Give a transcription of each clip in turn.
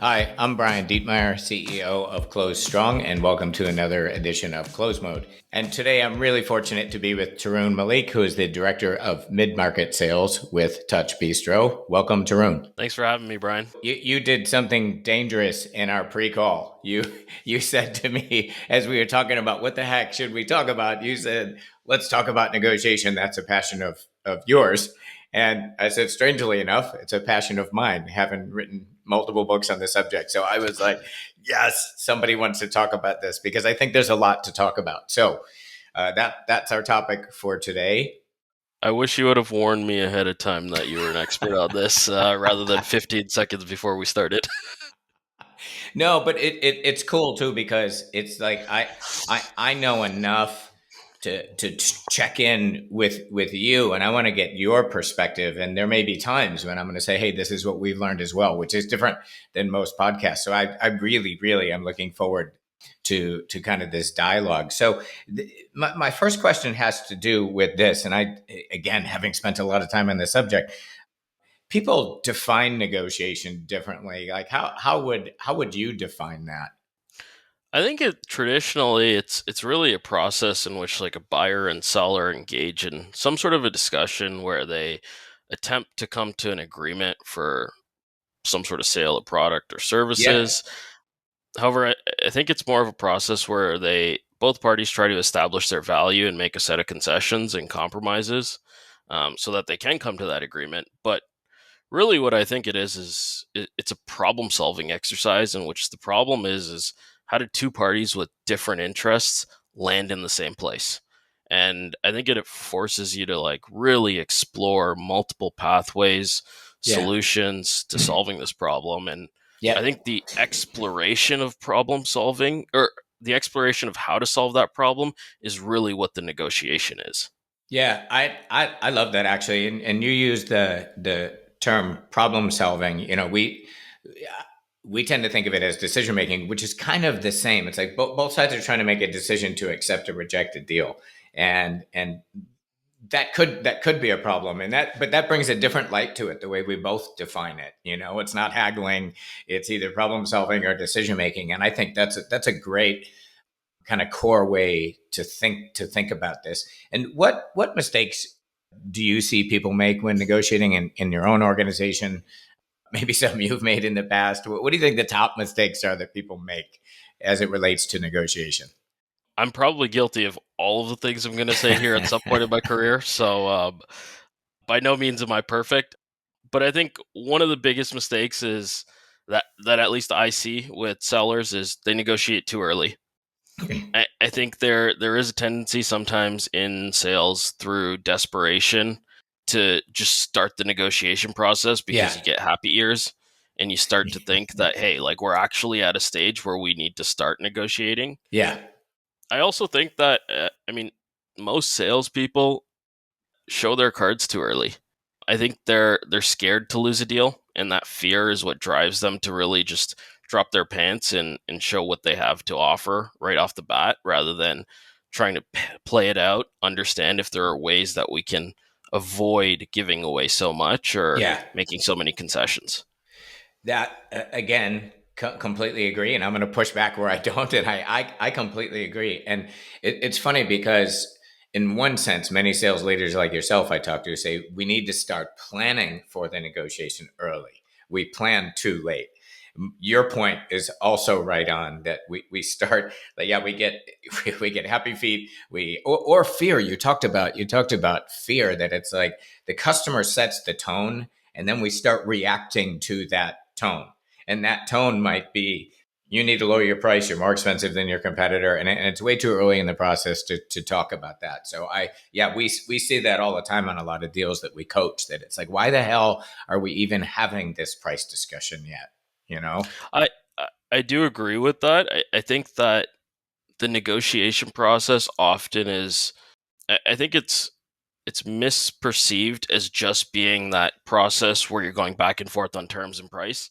Hi, I'm Brian Dietmeyer, CEO of Close Strong, and welcome to another edition of Close Mode. And today I'm really fortunate to be with Tarun Malik, who is the Director of Mid-Market Sales with Touch Bistro. Welcome, Tarun. Thanks for having me, Brian. You did something dangerous in our pre-call. You said to me as we were talking about what the heck should we talk about, you said, let's talk about negotiation. That's a passion of yours. And I said, strangely enough, it's a passion of mine, having written multiple books on the subject. So I was like, yes, somebody wants to talk about this because I think there's a lot to talk about. So that's our topic for today. I wish you would have warned me ahead of time that you were an expert on this rather than 15 seconds before we started. No, but it's cool too because it's like I know enough to check in with you, and I want to get your perspective. And there may be times when I'm going to say, "Hey, this is what we've learned as well," which is different than most podcasts. So I really am looking forward to kind of this dialogue. So my first question has to do with this, and I again having spent a lot of time on this subject, people define negotiation differently. Like how would you define that? I think it's really a process in which like a buyer and seller engage in some sort of a discussion where they attempt to come to an agreement for some sort of sale of product or Yeah, services. However, I think it's more of a process where they both parties try to establish their value and make a set of concessions and compromises so that they can come to that agreement. But really what I think it is it's a problem solving exercise in which the problem is how did two parties with different interests land in the same place. And I think it forces you to like really explore multiple pathways, yeah, solutions to solving this problem. And I yeah, think the exploration of problem solving, or the exploration of how to solve that problem, is really what the negotiation is. yeah. I love that actually, and you use the term problem solving. We tend to think of it as decision making, which is kind of the same. It's like both sides are trying to make a decision to accept or reject a deal, and that could be a problem, and that brings a different light to it the way we both define it. It's not haggling, it's either problem solving or decision making, and I think that's a great kind of core way to think about this. And what mistakes do you see people make when negotiating in your own organization? Maybe some you've made in the past. What do you think the top mistakes are that people make as it relates to negotiation? I'm probably guilty of all of the things I'm going to say here at some point in my career. So, by no means am I perfect. But I think one of the biggest mistakes is that at least I see with sellers is they negotiate too early. I think there is a tendency sometimes in sales through desperation to just start the negotiation process because Yeah, you get happy ears and you start to think that, hey, like we're actually at a stage where we need to start negotiating. yeah, I also think that most salespeople show their cards too early. I think they're scared to lose a deal, and that fear is what drives them to really just drop their pants and show what they have to offer right off the bat, rather than trying to play it out, understand if there are ways that we can avoid giving away so much or yeah. making so many concessions. That again, completely agree, and I'm going to push back where I don't, and I completely agree. And it's funny because in one sense, many sales leaders like yourself I talk to say we need to start planning for the negotiation early. We plan too late. Your point is also right on that we start like, yeah, we get happy feet, or fear. You talked about fear, that it's like the customer sets the tone and then we start reacting to that tone. And that tone might be, you need to lower your price, you're more expensive than your competitor. And it's way too early in the process to talk about that. So we see that all the time on a lot of deals that we coach, that it's like, why the hell are we even having this price discussion yet? You know? I do agree with that. I think that the negotiation process often is I think it's misperceived as just being that process where you're going back and forth on terms and price.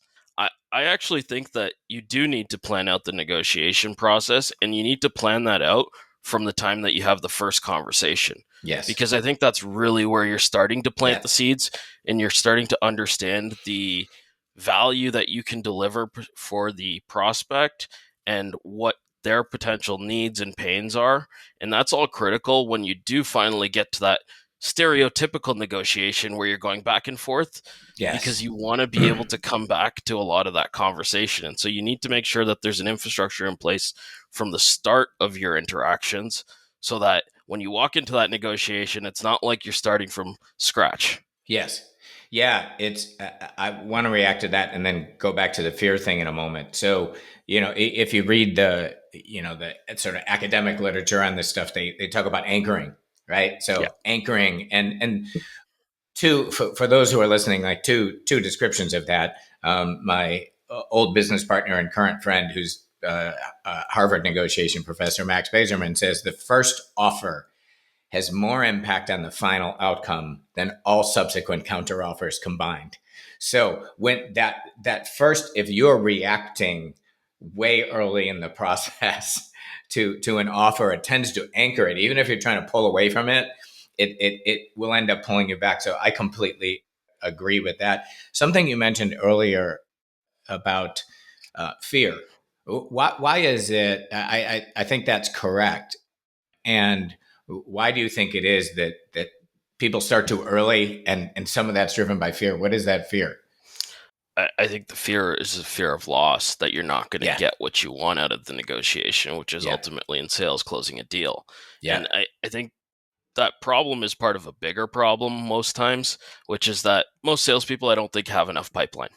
I actually think that you do need to plan out the negotiation process, and you need to plan that out from the time that you have the first conversation. Yes. Because I think that's really where you're starting to plant Yeah. the seeds and you're starting to understand the value that you can deliver for the prospect and what their potential needs and pains are. And that's all critical when you do finally get to that stereotypical negotiation where you're going back and forth, because Yes. you want to be able to come back to a lot of that conversation. And so you need to make sure that there's an infrastructure in place from the start of your interactions so that when you walk into that negotiation, it's not like you're starting from scratch. Yes. Yeah, it's I want to react to that and then go back to the fear thing in a moment. So, if you read the sort of academic literature on this stuff, they talk about anchoring, right? Yeah. So, anchoring and two for those who are listening, like two descriptions of that. My old business partner and current friend, who's Harvard negotiation professor, Max Bazerman, says the first offer has more impact on the final outcome than all subsequent counteroffers combined. So when that first, if you're reacting way early in the process to an offer, it tends to anchor it. Even if you're trying to pull away from it, it will end up pulling you back. So I completely agree with that. Something you mentioned earlier about fear. Why is it? I think that's correct. And why do you think it is that people start too early, and some of that's driven by fear? What is that fear? I think the fear is a fear of loss, that you're not going to Yeah, get what you want out of the negotiation, which is yeah, ultimately in sales closing a deal. yeah, And I think that problem is part of a bigger problem most times, which is that most salespeople, I don't think, have enough pipeline.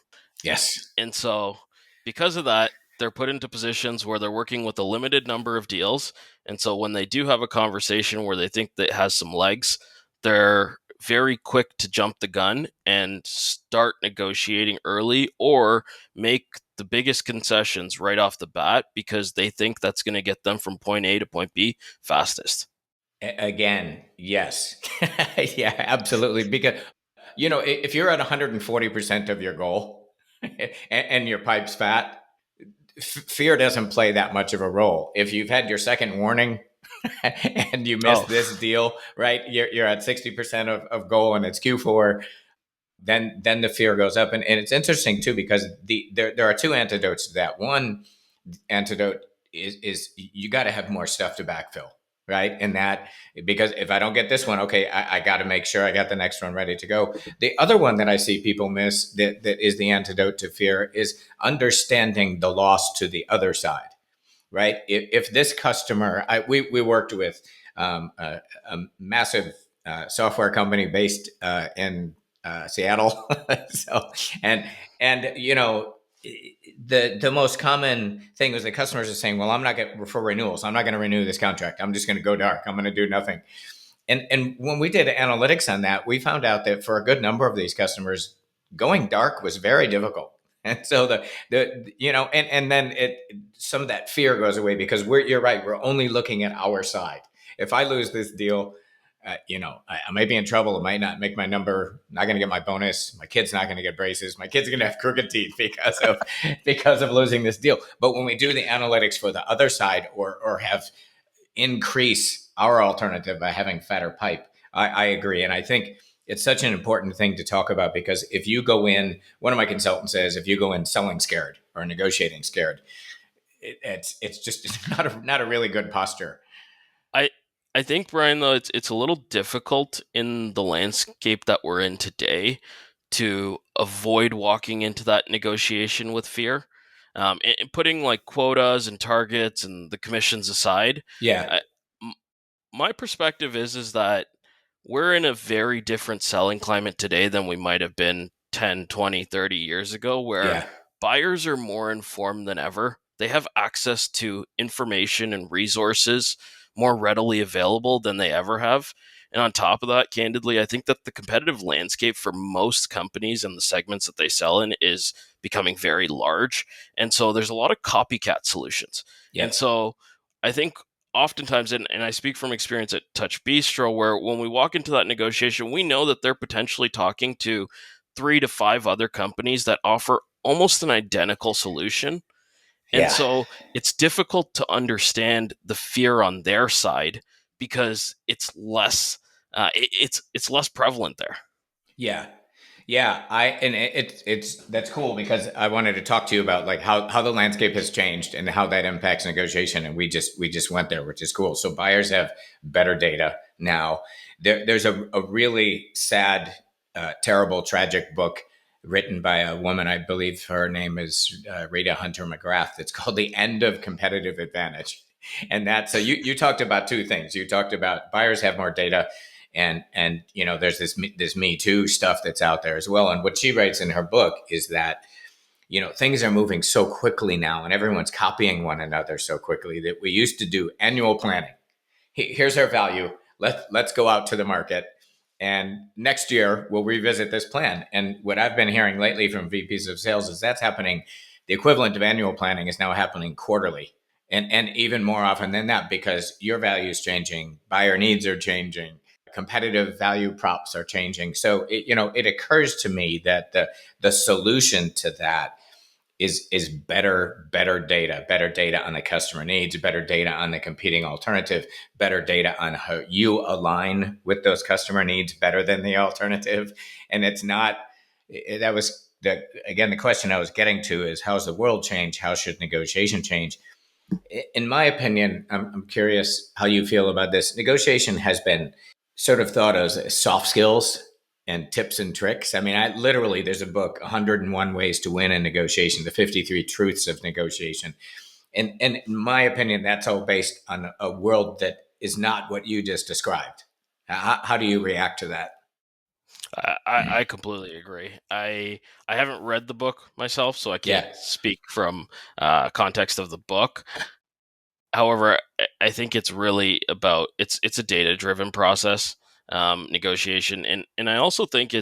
yes, And so, because of that, they're put into positions where they're working with a limited number of deals. And so, when they do have a conversation where they think that it has some legs, they're very quick to jump the gun and start negotiating early, or make the biggest concessions right off the bat because they think that's going to get them from point A to point B fastest. Again, yes, yeah, absolutely. Because if you're at 140% of your goal, and your pipe's fat, fear doesn't play that much of a role. If you've had your second warning and you Oh, missed this deal, right? You're at 60% of goal and it's Q4. Then the fear goes up, and it's interesting too, because there are two antidotes to that. One antidote is you got to have more stuff to backfill, right? And that, because if I don't get this one, okay, I got to make sure I got the next one ready to go. The other one that I see people miss, that is the antidote to fear, is understanding the loss to the other side, right? If this customer, we worked with a massive software company based in Seattle, so and the most common thing was the customers are saying, "Well, I'm not going for renewals. I'm not going to renew this contract. I'm just going to go dark. I'm going to do nothing." And when we did analytics on that, we found out that for a good number of these customers, going dark was very difficult. And so and then some of that fear goes away, because you're right, we're only looking at our side. If I lose this deal, I might be in trouble. It might not make my number. Not going to get my bonus. My kid's not going to get braces. My kid's going to have crooked teeth because of losing this deal. But when we do the analytics for the other side, or have increase our alternative by having fatter pipe, I agree. And I think it's such an important thing to talk about, because if you go in, one of my consultants says, if you go in selling scared or negotiating scared, it's not a really good posture. I I think, Brian, though, it's a little difficult in the landscape that we're in today to avoid walking into that negotiation with fear. And putting like quotas and targets and the commissions aside, Yeah, I, m- my perspective is that we're in a very different selling climate today than we might have been 10, 20, 30 years ago, where yeah, buyers are more informed than ever. They have access to information and resources more readily available than they ever have. And on top of that, candidly, I think that the competitive landscape for most companies and the segments that they sell in is becoming very large. And so there's a lot of copycat solutions. And yep, so I think oftentimes, and I speak from experience at Touch Bistro, where when we walk into that negotiation, we know that they're potentially talking to 3 to 5 other companies that offer almost an identical solution. And yeah, so it's difficult to understand the fear on their side because it's less less prevalent there. yeah. Yeah, it's that's cool because I wanted to talk to you about like how the landscape has changed and how that impacts negotiation, and we just went there, which is cool. So buyers have better data now. There's a really sad, terrible, tragic book written by a woman. I believe her name is Rita Hunter McGrath. It's called "The End of Competitive Advantage," and that. So you talked about two things. You talked about buyers have more data, and there's this Me Too stuff that's out there as well. And what she writes in her book is that things are moving so quickly now, and everyone's copying one another so quickly that we used to do annual planning. Here's our value. Let's go out to the market, and next year we'll revisit this plan. And what I've been hearing lately from VPs of sales is that's happening. The equivalent of annual planning is now happening quarterly, and even more often than that, because your value is changing, buyer needs are changing, competitive value props are changing. So it occurs to me that the solution to that is better data on the customer needs, better data on the competing alternative, better data on how you align with those customer needs better than the alternative. And it's not that was the again the question I was getting to is how's the world change? How should negotiation change? In my opinion, I'm curious how you feel about this. Negotiation has been sort of thought of as soft skills and tips and tricks. I mean, there's a book, 101 Ways to Win in Negotiation, the 53 Truths of Negotiation. And in my opinion, that's all based on a world that is not what you just described. How do you react to that? I completely agree. I haven't read the book myself, so I can't Yeah. speak from context of the book. However, I think it's really about it's a data driven process, negotiation, and I also think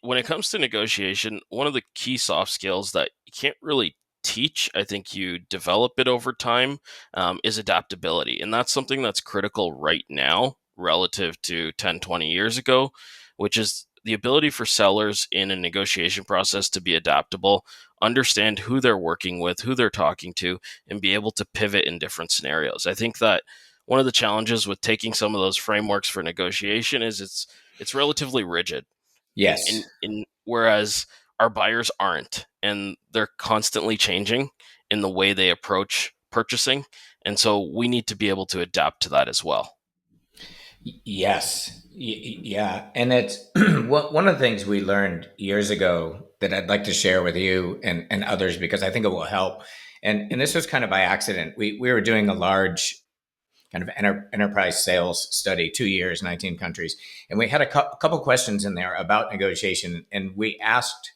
when it comes to negotiation, one of the key soft skills that you can't really teach, I think you develop it over time, is adaptability. And that's something that's critical right now relative to 10, 20 years ago, which is the ability for sellers in a negotiation process to be adaptable, understand who they're working with, who they're talking to, and be able to pivot in different scenarios. I think that one of the challenges with taking some of those frameworks for negotiation is it's relatively rigid Yes. in whereas our buyers aren't, and they're constantly changing in the way they approach purchasing, and so we need to be able to adapt to that as well. Yes. Yeah. And it's one of the things we learned years ago that I'd like to share with you and others because I think it will help. And this was kind of by accident. We were doing a large kind of enterprise sales study, 2 years, 19 countries. And we had a couple questions in there about negotiation. And we asked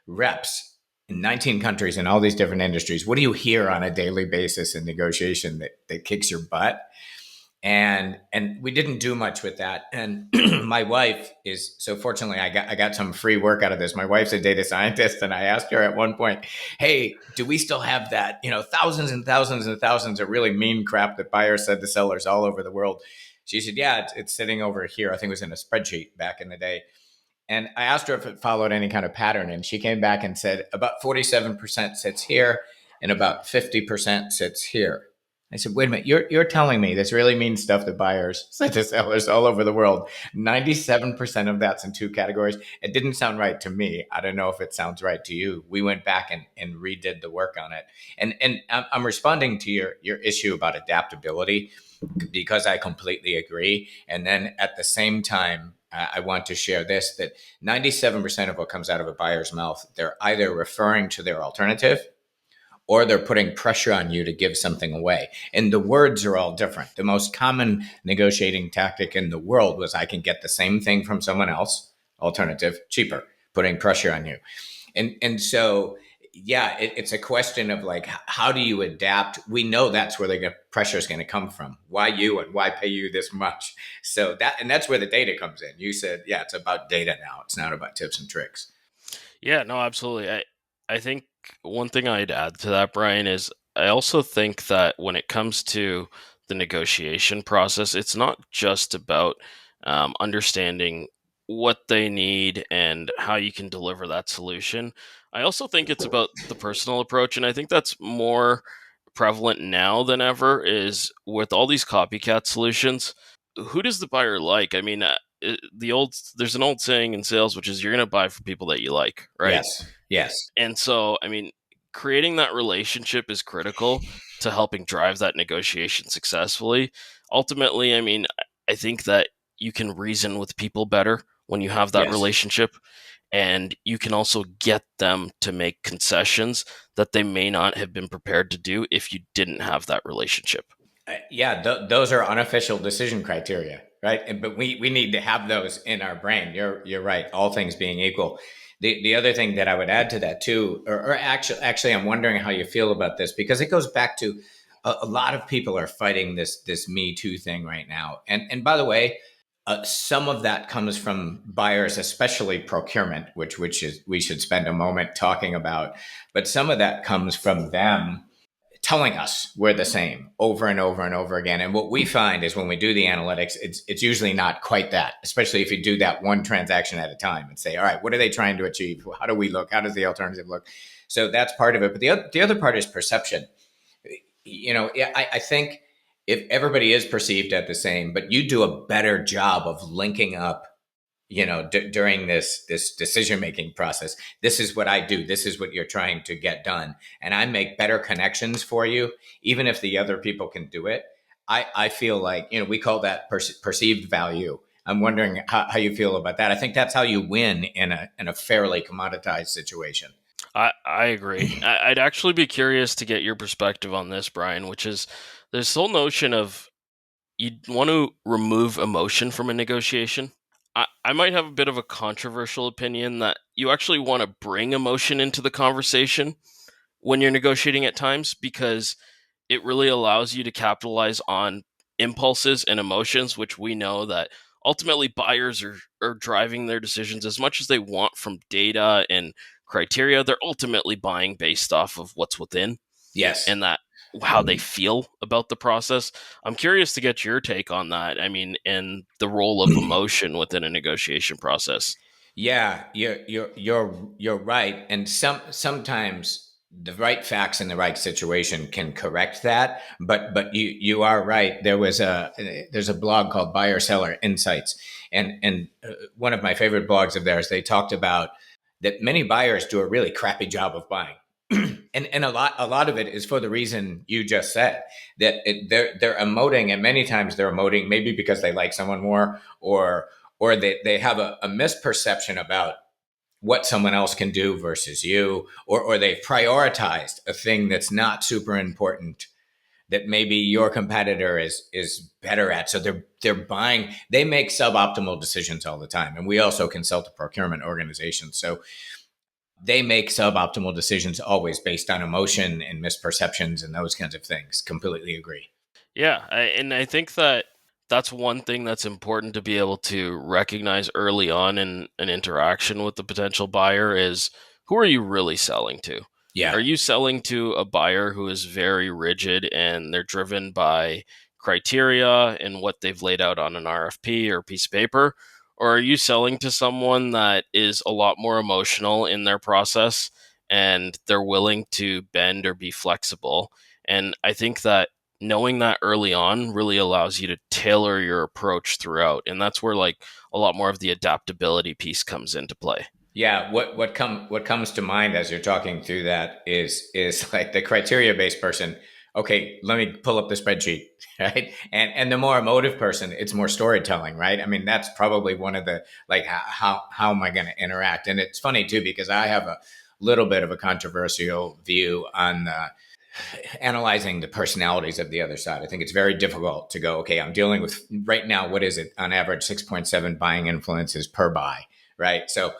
reps in 19 countries in all these different industries, what do you hear on a daily basis in negotiation that kicks your butt? And we didn't do much with that. And my wife is so fortunately I got some free work out of this. My wife's a data scientist, and I asked her at one point, "Hey, do we still have that? Thousands and thousands and thousands of really mean crap that buyers said to sellers all over the world." She said, "Yeah, it's sitting over here. I think it was in a spreadsheet back in the day." And I asked her if it followed any kind of pattern, and she came back and said about 47% sits here, and about 50% sits here. I said, "Wait a minute, you're telling me this really means stuff that buyers said to sellers all over the world. 97% of that's in two categories. It didn't sound right to me. I don't know if it sounds right to you." We went back and redid the work on it. And I'm responding to your issue about adaptability because I completely agree. And then at the same time, I want to share this that 97% of what comes out of a buyer's mouth, they're either referring to their alternative or they're putting pressure on you to give something away. And the words are all different. The most common negotiating tactic in the world was I can get the same thing from someone else, alternative, cheaper, putting pressure on you. And so yeah, it's a question of like how do you adapt? We know that's where the pressure is going to come from. Why you and why pay you this much? So that's where the data comes in. You said, yeah, it's about data now. It's not about tips and tricks. Yeah, no, absolutely. I think one thing I'd add to that, Brian, is I also think that when it comes to the negotiation process, it's not just about understanding what they need and how you can deliver that solution. I also think it's about the personal approach, and I think that's more prevalent now than ever. Is with all these copycat solutions, who does the buyer like? I mean, there's an old saying in sales, which is you're going to buy for people that you like, right? Yes. Yes. And so, I mean, creating that relationship is critical to helping drive that negotiation successfully. Ultimately, I mean, I think that you can reason with people better when you have that Yes. relationship, and you can also get them to make concessions that they may not have been prepared to do if you didn't have that relationship. Yeah, those are unofficial decision criteria, right? But we need to have those in our brain. You're right. All things being equal, the other thing that I would add to that too, or actually, I'm wondering how you feel about this because it goes back to a lot of people are fighting this Me Too thing right now, and by the way, some of that comes from buyers, especially procurement, which is we should spend a moment talking about, but some of that comes from them telling us we're the same over and over and over again. And what we find is when we do the analytics, it's usually not quite that, especially if you do that one transaction at a time and say, all right, what are they trying to achieve? How do we look? How does the alternative look? So that's part of it. But the other part is perception. I think if everybody is perceived at the same, but you do a better job of linking up during this decision making process, this is what I do, this is what you're trying to get done, and I make better connections for you even if the other people can do it. I feel like we call that perceived value. I'm wondering how you feel about that. I think that's how you win in a fairly commoditized situation. I agree. I'd actually be curious to get your perspective on this, Brian, which is this whole notion of you want to remove emotion from a negotiation. I might have a bit of a controversial opinion that you actually want to bring emotion into the conversation when you're negotiating at times because it really allows you to capitalize on impulses and emotions, which we know that ultimately buyers are driving their decisions as much as they want from data and criteria. They're ultimately buying based off of what's within Yes. and that how they feel about the process. I'm curious to get your take on that. I mean, and the role of emotion within a negotiation process. Yeah, you're right, and sometimes the right facts in the right situation can correct that. But you are right. There's a blog called Buyer Seller Insights, and one of my favorite blogs of theirs. They talked about that many buyers do a really crappy job of buying, and a lot of it is for the reason you just said, that they're emoting, and many times they're emoting maybe because they like someone more, or they have a misperception about what someone else can do versus you, or they've prioritized a thing that's not super important that maybe your competitor is better at. So they make suboptimal decisions all the time. And we also consult a procurement organization. So they make suboptimal decisions always based on emotion and misperceptions and those kinds of things. Completely agree. Yeah, and I think that that's one thing that's important to be able to recognize early on in an interaction with the potential buyer is who are you really selling to? Are Yeah. you selling to a buyer who is very rigid and they're driven by criteria and what they've laid out on an RFP or piece of paper? Or are you selling to someone that is a lot more emotional in their process and they're willing to bend or be flexible? And I think that knowing that early on really allows you to tailor your approach throughout, and that's where like a lot more of the adaptability piece comes into play. Yeah, what comes to mind as you're talking through that is like the criteria based person. Okay, let me pull up the spreadsheet, right? And the more emotive person, it's more storytelling, right? I mean, that's probably one of the like how am I going to interact? And it's funny too because I have a little bit of a controversial view on analyzing the personalities of the other side. I think it's very difficult to go, okay, I'm dealing with right now, what is it on average 6.7 buying influences per buy, right? So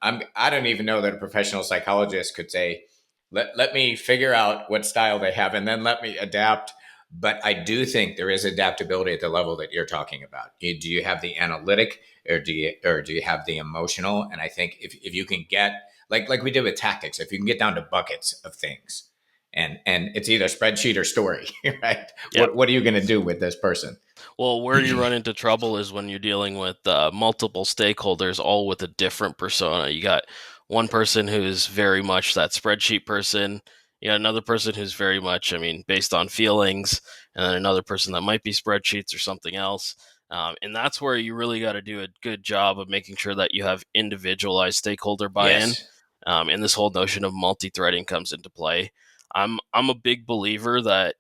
I don't even know that a professional psychologist could say, let me figure out what style they have and then let me adapt. But I do think there is adaptability at the level that you're talking about. Do you have the analytic, or do you have the emotional? And I think if you can get like we did with tactics, if you can get down to buckets of things, and it's either spreadsheet or story, right? Yeah. What are you going to do with this person? Well, where you run into trouble is when you're dealing with multiple stakeholders, all with a different persona. You got one person who's very much that spreadsheet person. You got another person who's very much, I mean, based on feelings, and then another person that might be spreadsheets or something else. And that's where you really got to do a good job of making sure that you have individualized stakeholder buy-in. Yes. And this whole notion of multi-threading comes into play. I'm a big believer that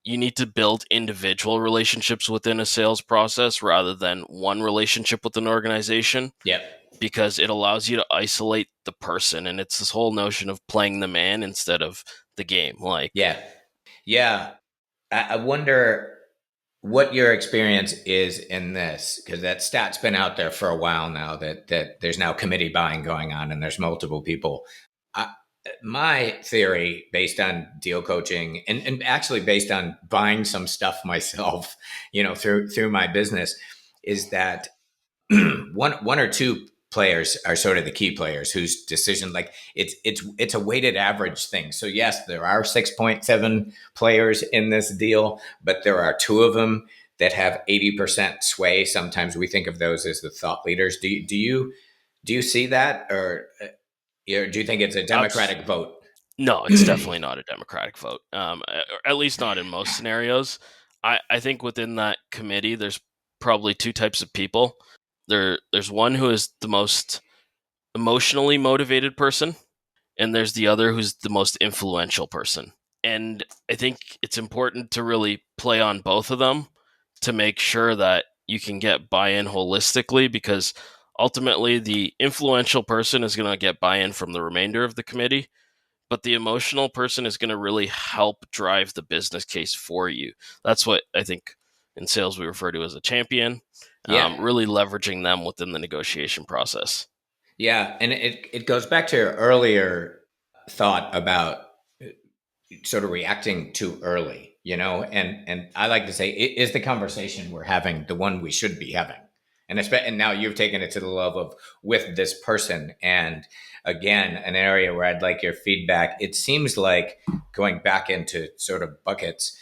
you need to build individual relationships within a sales process rather than one relationship with an organization, Yep. because it allows you to isolate the person. And it's this whole notion of playing the man instead of the game. Like, Yeah. Yeah. I wonder what your experience is in this, because that stat's been out there for a while now, that there's now committee buying going on and there's multiple people. I, my theory, based on deal coaching and actually based on buying some stuff myself, through my business, is that one or two players are sort of the key players whose decision, like, it's a weighted average thing. So yes, there are 6.7 players in this deal, but there are two of them that have 80% sway. Sometimes we think of those as the thought leaders. Do you see that, or do you think it's a abs- democratic vote? no, it's definitely not a democratic vote, or at least not in most scenarios. I think within that committee, there's probably two types of people. There's one who is the most emotionally motivated person, and there's the other who's the most influential person. And I think it's important to really play on both of them to make sure that you can get buy-in holistically, because ultimately the influential person is going to get buy-in from the remainder of the committee, but the emotional person is going to really help drive the business case for you. That's what I think in sales we refer to as a champion, Yeah. really leveraging them within the negotiation process. Yeah, and it goes back to your earlier thought about sort of reacting too early, and I like to say, is the conversation we're having the one we should be having? And now you've taken it to the level of with this person. And again, an area where I'd like your feedback. It seems like, going back into sort of buckets,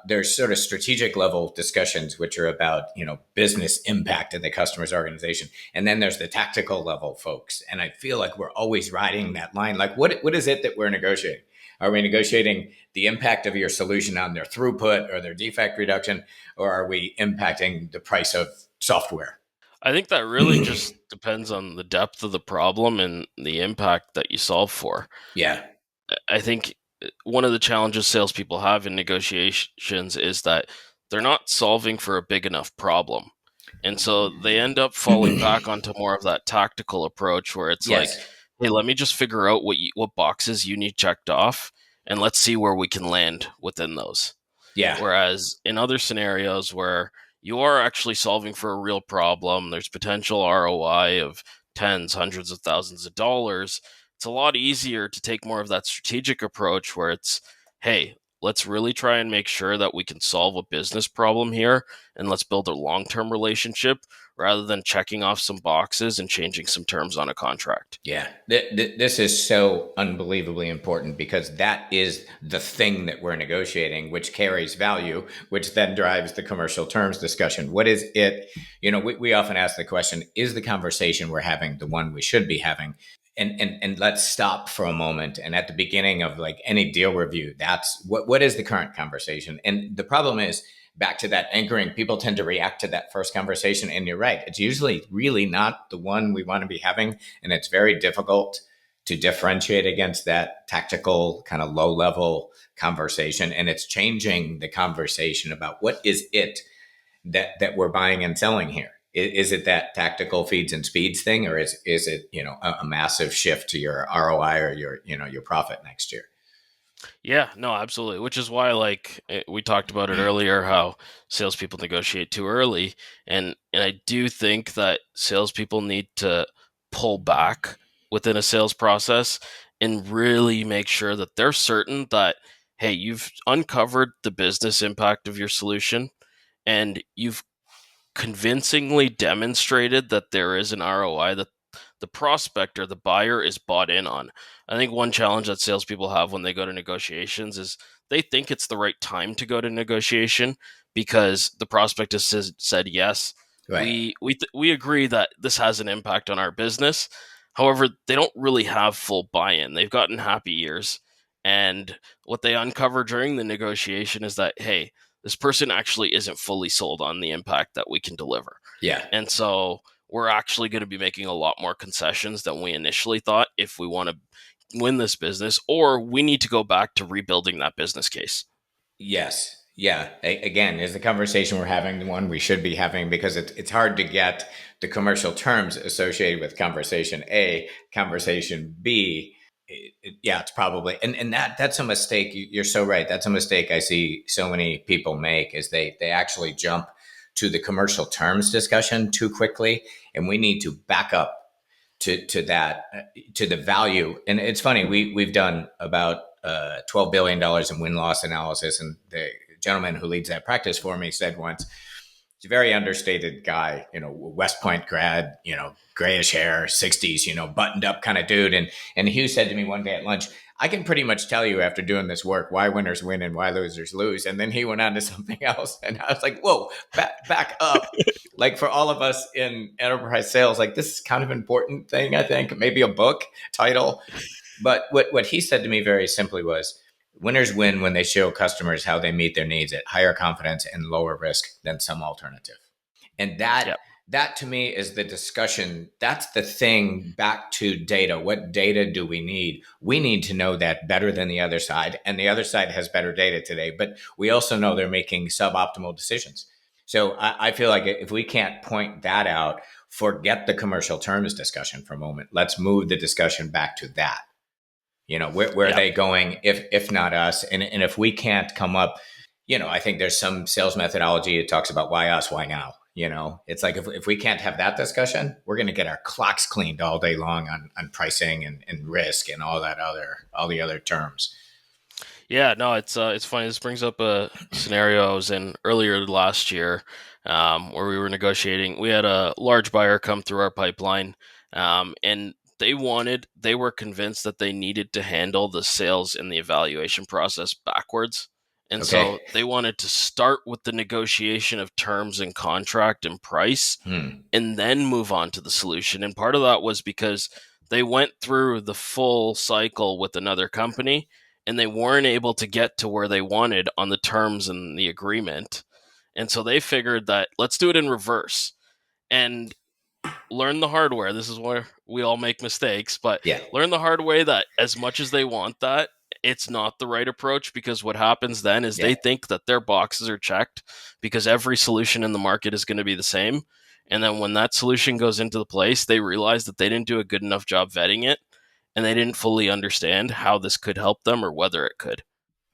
there's sort of strategic level discussions, which are about business impact in the customer's organization, and then there's the tactical level folks. And I feel like we're always riding that line. Like, what is it that we're negotiating? Are we negotiating the impact of your solution on their throughput or their defect reduction, or are we impacting the price of software? I think that really just depends on the depth of the problem and the impact that you solve for. Yeah. I think one of the challenges salespeople have in negotiations is that they're not solving for a big enough problem. And so they end up falling back onto more of that tactical approach where it's like, Yes. hey, let me just figure out what boxes you need checked off, and let's see where we can land within those. Yeah. Whereas in other scenarios where you are actually solving for a real problem, there's potential ROI of tens, hundreds of thousands of dollars. It's a lot easier to take more of that strategic approach where it's, hey, let's really try and make sure that we can solve a business problem here, and let's build a long term relationship rather than checking off some boxes and changing some terms on a contract. Yeah, this is so unbelievably important, because that is the thing that we're negotiating, which carries value, which then drives the commercial terms discussion. What is it? We often ask the question, is the conversation we're having the one we should be having? And let's stop for a moment. And at the beginning of, like, any deal review, that's what is the current conversation. And the problem is, back to that anchoring, people tend to react to that first conversation. And you're right, it's usually really not the one we want to be having. And it's very difficult to differentiate against that tactical kind of low level conversation. And it's changing the conversation about what is it that we're buying and selling here. Is it that tactical feeds and speeds thing, or is it a massive shift to your ROI or your profit next year? Yeah, no, absolutely. Which is why, like we talked about it earlier, how salespeople negotiate too early, and I do think that salespeople need to pull back within a sales process and really make sure that they're certain that, hey, you've uncovered the business impact of your solution, and you've convincingly demonstrated that there is an ROI that the prospect or the buyer is bought in on. I think one challenge that salespeople have when they go to negotiations is they think it's the right time to go to negotiation because the prospect has said yes. Right. We agree that this has an impact on our business. However, they don't really have full buy-in. They've gotten happy years, and what they uncover during the negotiation is that, hey, this person actually isn't fully sold on the impact that we can deliver. Yeah. And so we're actually going to be making a lot more concessions than we initially thought if we want to win this business, or we need to go back to rebuilding that business case. Yes. Yeah. Again, is the conversation we're having the one we should be having, because it's hard to get the commercial terms associated with conversation A, conversation B. Yeah, it's probably, and that's a mistake. You're so right. That's a mistake I see so many people make, is they actually jump to the commercial terms discussion too quickly, and we need to back up to that, to the value. And it's funny, we've done about $12 billion in win loss analysis, and the gentleman who leads that practice for me said once, he's a very understated guy, West Point grad, grayish hair, 60s, buttoned up kind of dude. And Hugh said to me one day at lunch, I can pretty much tell you after doing this work why winners win and why losers lose. And then he went on to something else. And I was like, whoa, back up. Like, for all of us in enterprise sales, like, this is kind of important thing, I think, maybe a book title. But what he said to me very simply was, winners win when they show customers how they meet their needs at higher confidence and lower risk than some alternative. And that Yeah. that to me is the discussion. That's the thing, back to data. What data do we need? We need to know that better than the other side. And the other side has better data today, but we also know they're making suboptimal decisions. So I feel like if we can't point that out, forget the commercial terms discussion for a moment. Let's move the discussion back to that. Where are Yeah. they going, if not us? And if we can't come up, I think there's some sales methodology that talks about why us, why now. It's like, if we can't have that discussion, we're going to get our clocks cleaned all day long on pricing and risk and all the other terms. Yeah, no, it's funny. This brings up a scenario I was in earlier last year, where we were negotiating. We had a large buyer come through our pipeline, and they were convinced that they needed to handle the sales and the evaluation process backwards. And so Okay. they wanted to start with the negotiation of terms and contract and price, Hmm. and then move on to the solution. And part of that was because they went through the full cycle with another company and they weren't able to get to where they wanted on the terms and the agreement. And so they figured that let's do it in reverse and learn the hard way. This is where we all make mistakes, but Yeah. learn the hard way that as much as they want that, it's not the right approach, because what happens then is Yeah. they think that their boxes are checked because every solution in the market is going to be the same. And then when that solution goes into the place, they realize that they didn't do a good enough job vetting it and they didn't fully understand how this could help them or whether it could.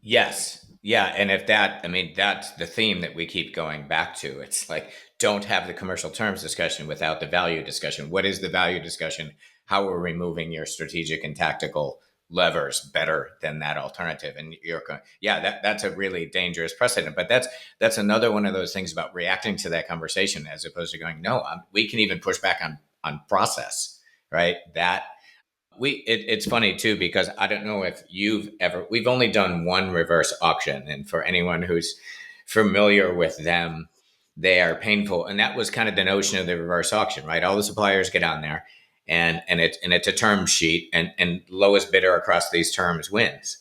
Yes. Yeah. And if that, I mean, that's the theme that we keep going back to. It's like, don't have the commercial terms discussion without the value discussion. What is the value discussion? How are we moving your strategic and tactical levers better than that alternative? And you're going, yeah, that's a really dangerous precedent. But that's another one of those things about reacting to that conversation as opposed to going, no, we can even push back on process, right? It's funny too, because I don't know if we've only done one reverse auction, and for anyone who's familiar with them, they are painful. And that was kind of the notion of the reverse auction, right? All the suppliers get on there, and it's a term sheet, and lowest bidder across these terms wins.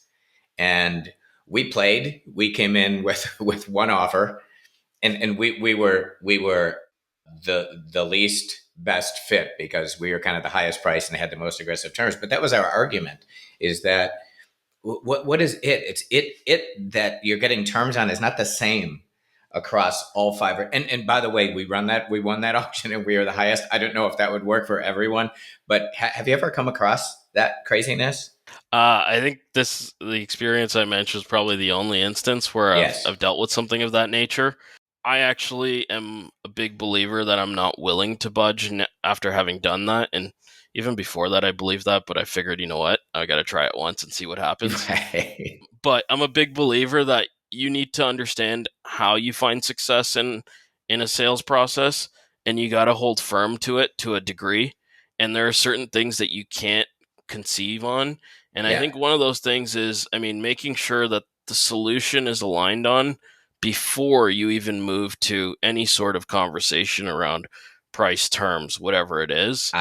And we came in with one offer, and we were the least best fit because we were kind of the highest price and had the most aggressive terms. But that was our argument: is that what is it? It's it that you're getting terms on is not the same across all five. And by the way, we won that auction and we are the highest. I don't know if that would work for everyone, but have you ever come across that craziness? I think the experience I mentioned is probably the only instance where Yes. I've dealt with something of that nature. I actually am a big believer that I'm not willing to budge after having done that. And even before that, I believed that, but I figured, you know what? I got to try it once and see what happens. Right. But I'm a big believer that you need to understand how you find success in a sales process, and you got to hold firm to it to a degree. And there are certain things that you can't conceive on. And I Yeah. think one of those things is, I mean, making sure that the solution is aligned on before you even move to any sort of conversation around price, terms, whatever it is.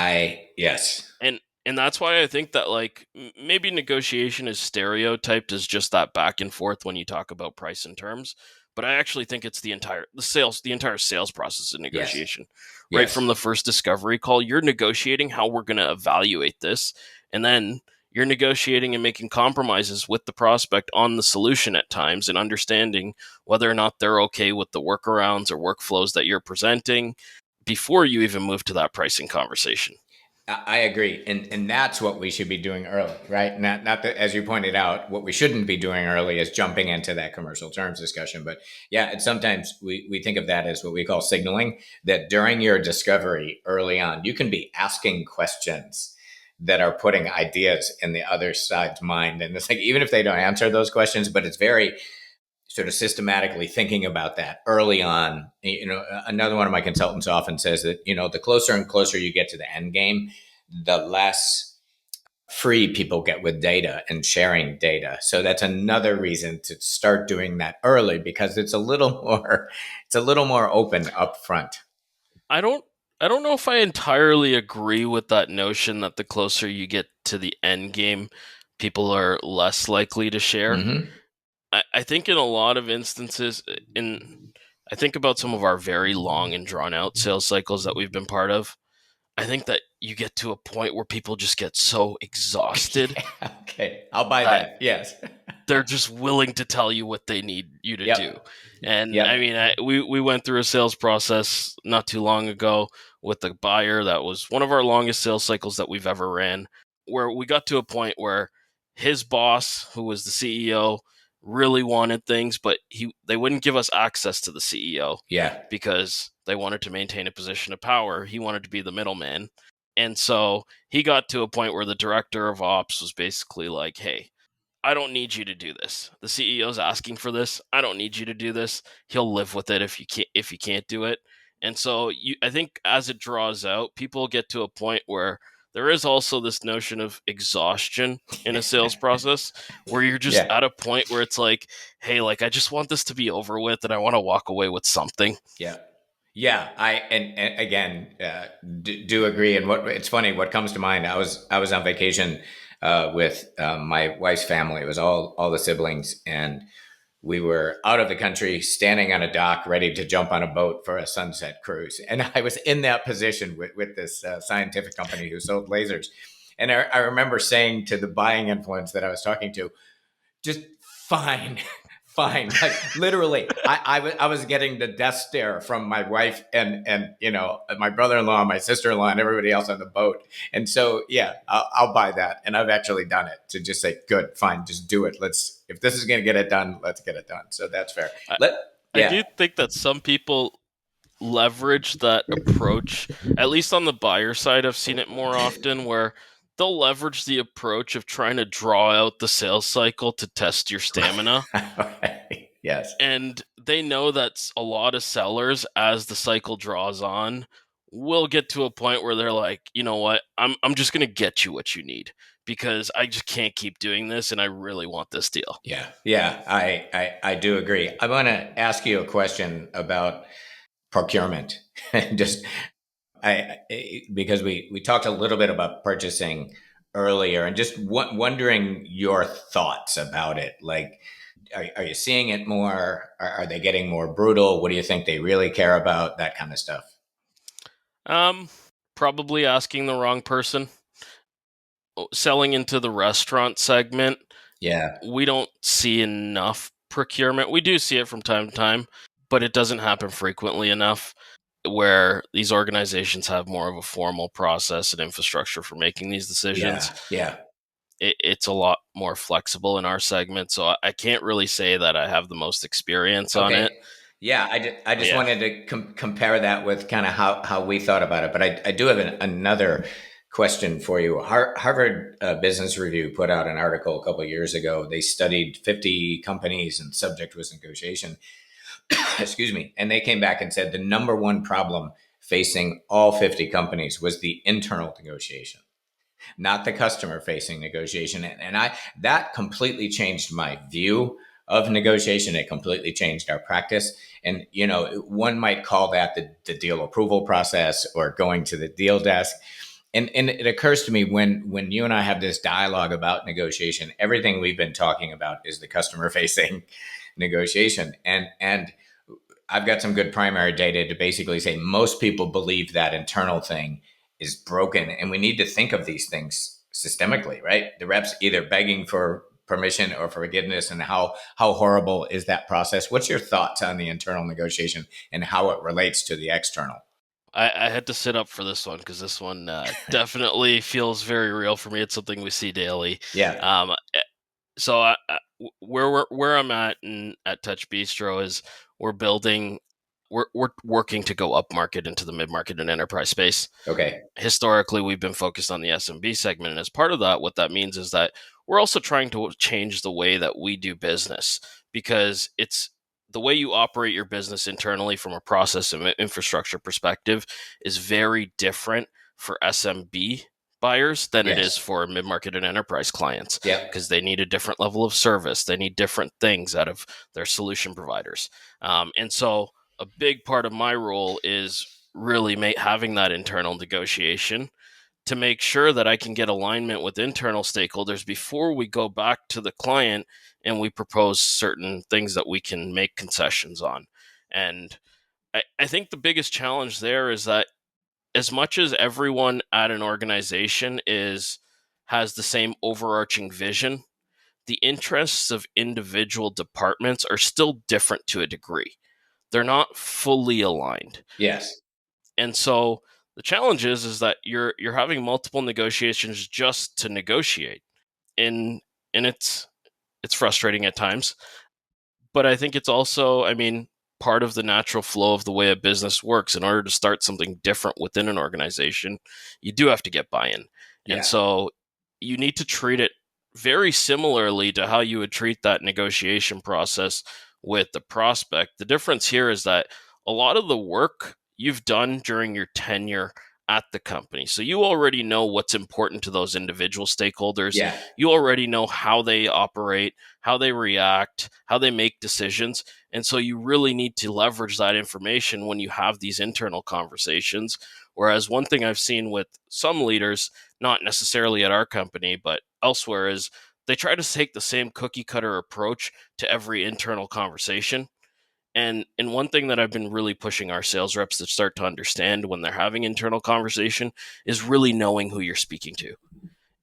Yes. And that's why I think that, like, maybe negotiation is stereotyped as just that back and forth when you talk about price and terms, but I actually think it's the entire sales process of Yes. negotiation. Right Yes. from the first discovery call, you're negotiating how we're going to evaluate this, and then you're negotiating and making compromises with the prospect on the solution at times and understanding whether or not they're okay with the workarounds or workflows that you're presenting before you even move to that pricing conversation. I agree, and that's what we should be doing early, right? Not that, as you pointed out, what we shouldn't be doing early is jumping into that commercial terms discussion. But yeah, and sometimes we think of that as what we call signaling. That during your discovery early on, you can be asking questions that are putting ideas in the other side's mind, and it's like even if they don't answer those questions, but it's very sort of systematically thinking about that early on. Another one of my consultants often says that, the closer and closer you get to the end game, the less free people get with data and sharing data. So that's another reason to start doing that early, because it's a little more open up front. I don't I don't know if I entirely agree with that notion that the closer you get to the end game, people are less likely to share. Mm-hmm. I think in a lot of instances, in I think about some of our very long and drawn out sales cycles that we've been part of. I think that you get to a point where people just get so exhausted Yeah, okay, I'll buy that that. Yes. they're just willing to tell you what they need you to do. Yep. And I Yep. mean, we went through a sales process not too long ago with a buyer that was one of our longest sales cycles that we've ever ran, where we got to a point where his boss, who was the CEO, really wanted things, but they wouldn't give us access to the CEO Yeah. because they wanted to maintain a position of power. He wanted to be the middleman. And so he got to a point where the director of ops was basically like, "Hey, I don't need you to do this. The CEO's asking for this. I don't need you to do this. He'll live with it if you can't do it." And so I think as it draws out, people get to a point where there is also this notion of exhaustion in a sales process where you're just Yeah. at a point where it's like, hey, like I just want this to be over with and I want to walk away with something. Yeah. Yeah, and again, do agree. And what it's funny, what comes to mind, I was on vacation with my wife's family. It was all the siblings, and we were out of the country, standing on a dock, ready to jump on a boat for a sunset cruise. And I was in that position with this scientific company who sold lasers. And I remember saying to the buying influence that I was talking to, just fine. Fine, like literally, I was getting the death stare from my wife and my brother-in-law, my sister-in-law, and everybody else on the boat. And so yeah, I'll buy that, and I've actually done it to just say, good, fine, just do it. If this is going to get it done, let's get it done. So that's fair. I, Let I Yeah. do think that some people leverage that approach. At least on the buyer side, I've seen it more often where they'll leverage the approach of trying to draw out the sales cycle to test your stamina. Right. Yes. And they know that a lot of sellers, as the cycle draws on, will get to a point where they're like, you know what, I'm just gonna get you what you need because I just can't keep doing this and I really want this deal. Yeah. Yeah. I do agree. I want to ask you a question about procurement. Just because we talked a little bit about purchasing earlier, and just wondering your thoughts about it. Like, are you seeing it more? Are they getting more brutal? What do you think they really care about? That kind of stuff. Um, Probably asking the wrong person. Selling into the restaurant segment, Yeah. we don't see enough procurement. We do see it from time to time, but it doesn't happen frequently enough where these organizations have more of a formal process and infrastructure for making these decisions. Yeah. Yeah. It's a lot more flexible in our segment, so I can't really say that I have the most experience on it. Okay. Yeah, I But just yeah, wanted to compare that with kind of how we thought about it. But I do have another question for you. Harvard Business Review put out an article a couple of years ago. They studied 50 companies, and subject was negotiation. Excuse me. And they came back and said the number one problem facing all 50 companies was the internal negotiation, not the customer facing negotiation. And that completely changed my view of negotiation. It completely changed our practice. And, one might call that the deal approval process or going to the deal desk. And it occurs to me when you and I have this dialogue about negotiation, everything we've been talking about is the customer facing negotiation. And I've got some good primary data to basically say most people believe that internal thing is broken, and we need to think of these things systemically, right? The reps either begging for permission or forgiveness, and how horrible is that process? What's your thoughts on the internal negotiation and how it relates to the external? I had to sit up for this one because this one definitely feels very real for me. It's something we see daily. Yeah. Um, so where I'm at at Touch Bistro is we're building, we're working to go up market into the mid market and enterprise space. Okay. Historically we've been focused on the SMB segment, and as part of that, what that means is that we're also trying to change the way that we do business, because it's the way you operate your business internally from a process and infrastructure perspective is very different for SMB buyers than it is Yes. for mid-market and enterprise clients, Yep. because they need a different level of service. They need different things out of their solution providers. And so a big part of my role is really having that internal negotiation to make sure that I can get alignment with internal stakeholders before we go back to the client and we propose certain things that we can make concessions on. And I think the biggest challenge there is that as much as everyone at an organization has the same overarching vision, the interests of individual departments are still different to a degree. They're not fully aligned. Yes. And so the challenge is that you're having multiple negotiations just to negotiate. And it's frustrating at times, but I think it's also, I mean, part of the natural flow of the way a business works. In order to start something different within an organization, you do have to get buy-in. And Yeah. so you need to treat it very similarly to how you would treat that negotiation process with the prospect. The difference here is that a lot of the work you've done during your tenure at the company. So you already know what's important to those individual stakeholders. Yeah. You already know how they operate, how they react, how they make decisions. And so you really need to leverage that information when you have these internal conversations. Whereas one thing I've seen with some leaders, not necessarily at our company, but elsewhere, is they try to take the same cookie cutter approach to every internal conversation. And one thing that I've been really pushing our sales reps to start to understand when they're having internal conversation is really knowing who you're speaking to.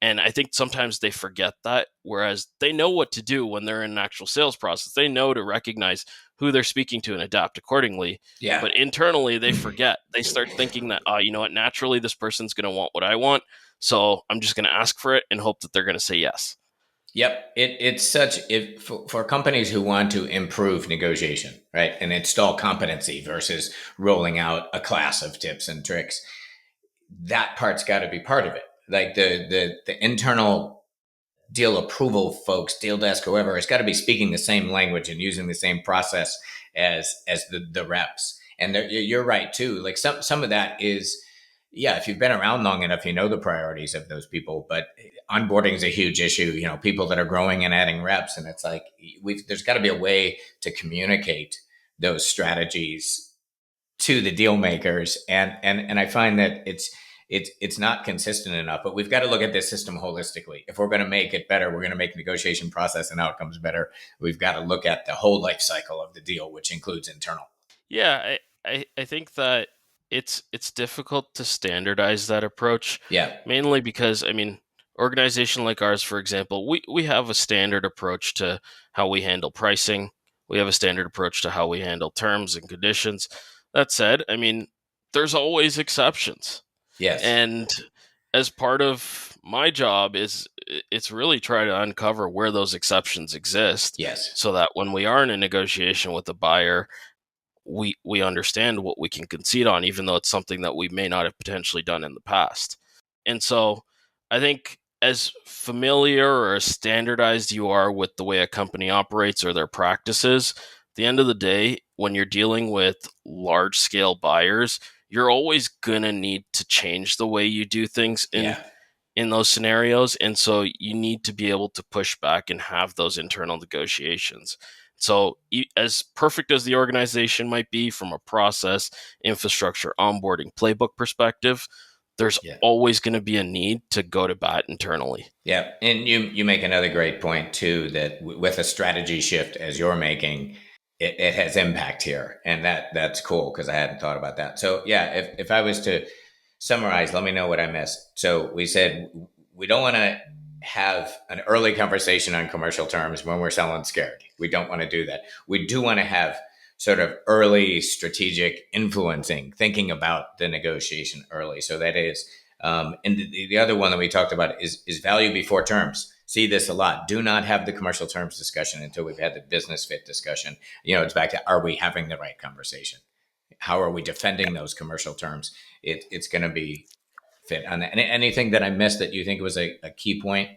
And I think sometimes they forget that, whereas they know what to do when they're in an actual sales process. They know to recognize who they're speaking to and adapt accordingly. Yeah. But internally, they forget. They start thinking that, you know what, naturally, this person's going to want what I want. So I'm just going to ask for it and hope that they're going to say yes. Yep, it's such if for companies who want to improve negotiation, right, and install competency versus rolling out a class of tips and tricks. That part's got to be part of it. Like the internal deal approval folks, deal desk, whoever, has got to be speaking the same language and using the same process as the reps. And you're right too. Like some of that is, yeah, if you've been around long enough, you know the priorities of those people. But onboarding is a huge issue. You know, people that are growing and adding reps, and it's like there's got to be a way to communicate those strategies to the deal makers, and I find that it's not consistent enough. But we've got to look at this system holistically. If we're going to make it better, we're going to make negotiation process and outcomes better. We've got to look at the whole life cycle of the deal, which includes internal. Yeah, I think that it's difficult to standardize that approach, Yeah. mainly because, I mean, organization like ours, for example, we have a standard approach to how we handle pricing. We have a standard approach to how we handle terms and conditions. That said, I mean, there's always exceptions. Yes. And as part of my job is it's really try to uncover where those exceptions exist, Yes. so that when we are in a negotiation with a buyer, we understand what we can concede on, even though it's something that we may not have potentially done in the past. And so I think as familiar or as standardized you are with the way a company operates or their practices, at the end of the day, when you're dealing with large scale buyers, you're always going to need to change the way you do things Yeah. in those scenarios. And so you need to be able to push back and have those internal negotiations. So, as perfect as the organization might be from a process, infrastructure, onboarding, playbook perspective, there's Yeah. always going to be a need to go to bat internally. Yeah, and you make another great point too, that with a strategy shift as you're making, it has impact here, and that's cool because I hadn't thought about that. So yeah, if I was to summarize, let me know what I missed. So we said we don't want to have an early conversation on commercial terms when we're selling scared. We don't want to do that. We do want to have sort of early strategic influencing, thinking about the negotiation early. So that is and the other one that we talked about is value before terms. See this a lot. Do not have the commercial terms discussion until we've had the business fit discussion. It's back to, are we having the right conversation? How are we defending those commercial terms? It's going to be fit on that. Anything that I missed that you think was a key point?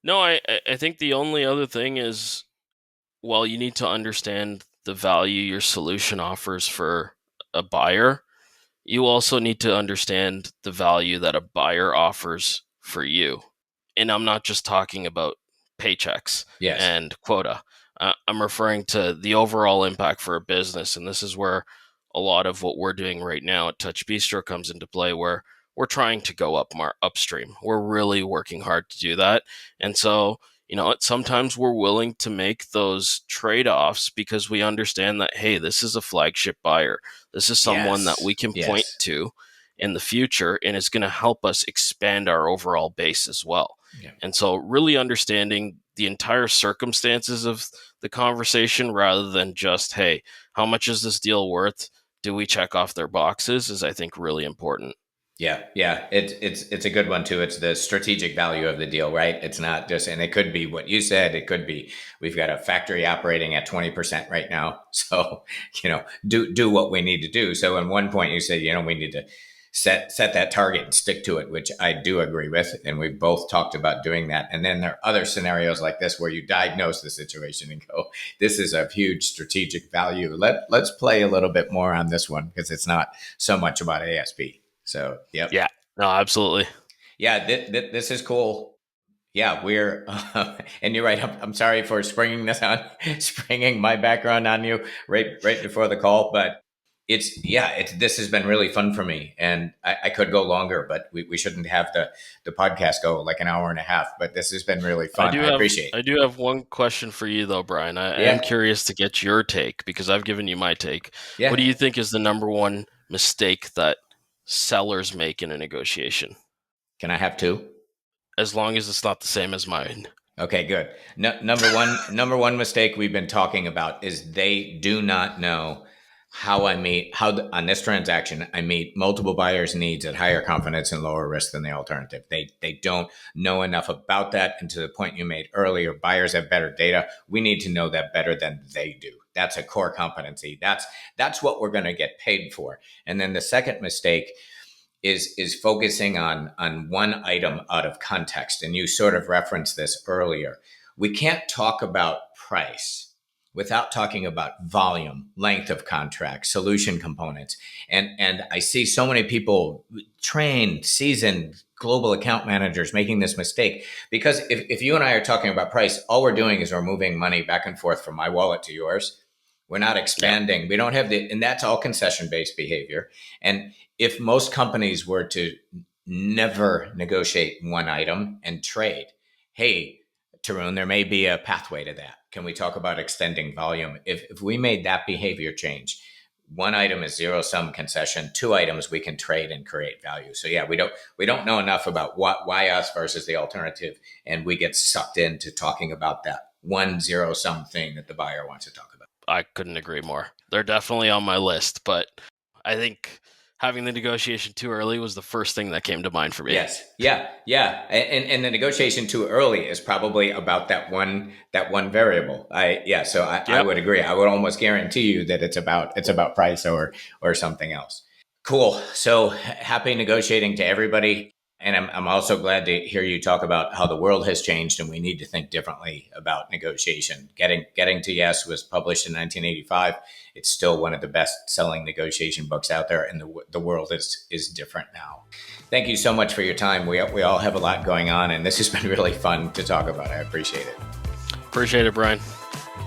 No, I think the only other thing is, well, you need to understand the value your solution offers for a buyer. You also need to understand the value that a buyer offers for you. And I'm not just talking about paychecks Yes. and quota. I'm referring to the overall impact for a business. And this is where a lot of what we're doing right now at Touch Bistro comes into play, where we're trying to go upstream. We're really working hard to do that. And so, sometimes we're willing to make those trade-offs because we understand that, hey, this is a flagship buyer. This is someone that we Yes. can point Yes. to in the future, and it's going to help us expand our overall base as well. Yeah. And so, really understanding the entire circumstances of the conversation rather than just, hey, how much is this deal worth? Do we check off their boxes? Is, I think, really important. Yeah, yeah, it's a good one too. It's the strategic value of the deal, right? It's not just, and it could be what you said. It could be we've got a factory operating at 20% right now, so do what we need to do. So, in one point, you say we need to set that target and stick to it, which I do agree with, and we've both talked about doing that. And then there are other scenarios like this where you diagnose the situation and go, "This is of huge strategic value. Let's play a little bit more on this one because it's not so much about ASP." So, yep. Yeah, no, absolutely. Yeah, this is cool. Yeah, we're, and you're right. I'm sorry for springing my background on you right before the call, but this has been really fun for me, and I could go longer, but we shouldn't have the podcast go like an hour and a half. But this has been really I fun. do I have appreciate it. I do have one question for you though, Brian. I am Yeah, curious to get your take because I've given you my take. What yeah. do you think is the number one mistake that sellers make in a negotiation? Can I have two? As long as it's not the same as mine. Okay, good. No, number one mistake we've been talking about is they do not know on this transaction I meet multiple buyers' needs at higher confidence and lower risk than the alternative. They don't know enough about that, and to the point you made earlier, buyers have better data. We need to know that better than they do. That's a core competency. That's what we're going to get paid for. And then the second mistake is focusing on one item out of context. And you sort of referenced this earlier. We can't talk about price without talking about volume, length of contract, solution components. And I see so many people, trained, seasoned global account managers, making this mistake. Because if you and I are talking about price, all we're doing is we're moving money back and forth from my wallet to yours. We're not Yeah. expanding. We don't have and that's all concession based behavior. And if most companies were to never negotiate one item and trade, hey, Tarun, there may be a pathway to that. Can we talk about extending volume? If we made that behavior change, one item is zero sum concession, two items we can trade and create value. So yeah, we don't know enough about why us versus the alternative, and we get sucked into talking about that one zero sum thing that the buyer wants to talk about. I couldn't agree more. They're definitely on my list, but I think having the negotiation too early was the first thing that came to mind for me. Yes. Yeah. Yeah. And the negotiation too early is probably about that one variable. So I Yep. would agree. I would almost guarantee you that it's about price or something else. Cool. So happy negotiating to everybody. And I'm also glad to hear you talk about how the world has changed and we need to think differently about negotiation. Getting to Yes was published in 1985. It's still one of the best selling negotiation books out there, and the world is different now. Thank you so much for your time. We all have a lot going on, and this has been really fun to talk about. I appreciate it. Appreciate it, Brian.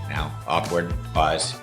Now, awkward pause.